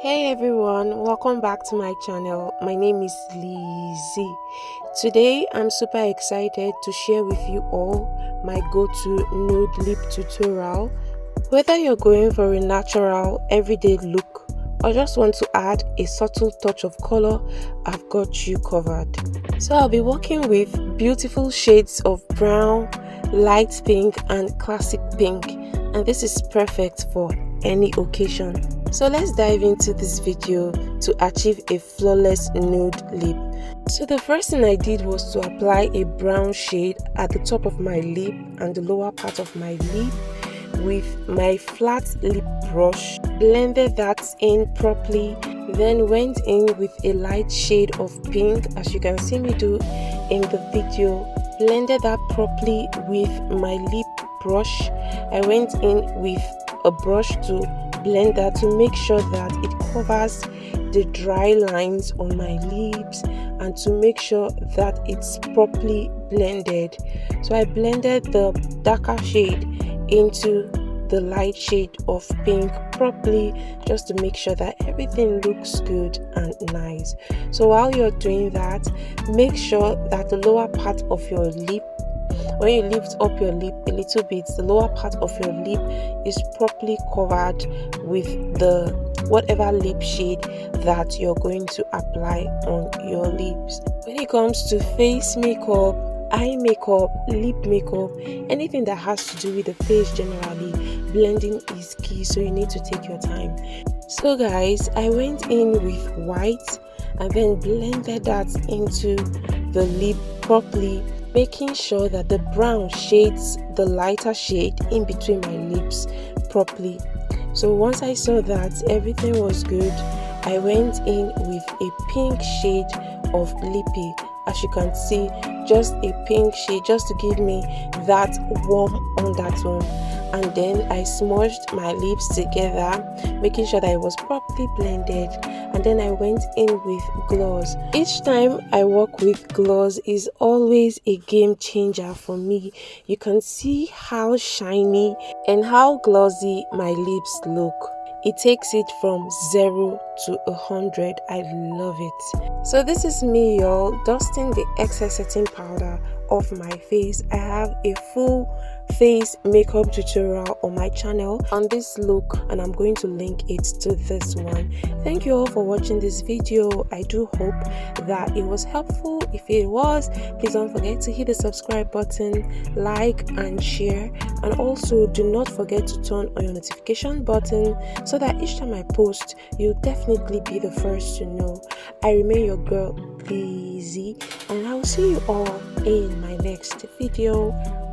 Hey everyone, welcome back to my channel. My name is Lizzie. Today I'm super excited to share with you all my go-to nude lip tutorial. Whether you're going for a natural everyday look or just want to add a subtle touch of color, I've got you covered. So I'll be working with beautiful shades of brown, light pink and classic pink, and this is perfect for any occasion. So let's dive into this video to achieve a flawless nude lip. So the first thing I did was to apply a brown shade at the top of my lip and the lower part of my lip with my flat lip brush, blended that in properly, then went in with a light shade of pink as you can see me do in the video, blended that properly with my lip brush. I went in with a brush to blend that to make sure that it covers the dry lines on my lips and to make sure that it's properly blended. So I blended the darker shade into the light shade of pink properly, just to make sure that everything looks good and nice. So while you're doing that, make sure that the lower part of your lip, when you lift up your lip a little bit, the lower part of your lip is properly covered with the whatever lip shade that you're going to apply on your lips. When it comes to face makeup, eye makeup, lip makeup, anything that has to do with the face generally, blending is key, so you need to take your time. So guys, I went in with white and then blended that into the lip properly, making sure that the brown shades the lighter shade in between my lips properly. So once I saw that everything was good, I went in with a pink shade of lippy. As you can see, just a pink shade, just to give me that warm undertone. And then I smudged my lips together, making sure that it was properly blended. And then I went in with gloss. Each time I work with gloss is always a game changer for me. You can see how shiny and how glossy my lips look. It takes it from 0 to 100. I love it. So this is me, y'all, dusting the excess setting powder off my face. I have a full face makeup tutorial on my channel on this look, and I'm going to link it to this one. Thank you all for watching this video. I do hope that it was helpful. If it was, please don't forget to hit the subscribe button, like and share, and also do not forget to turn on your notification button so that each time I post, you'll definitely be the first to know. I remain your girl Lizzie, and I will see you all in my next video.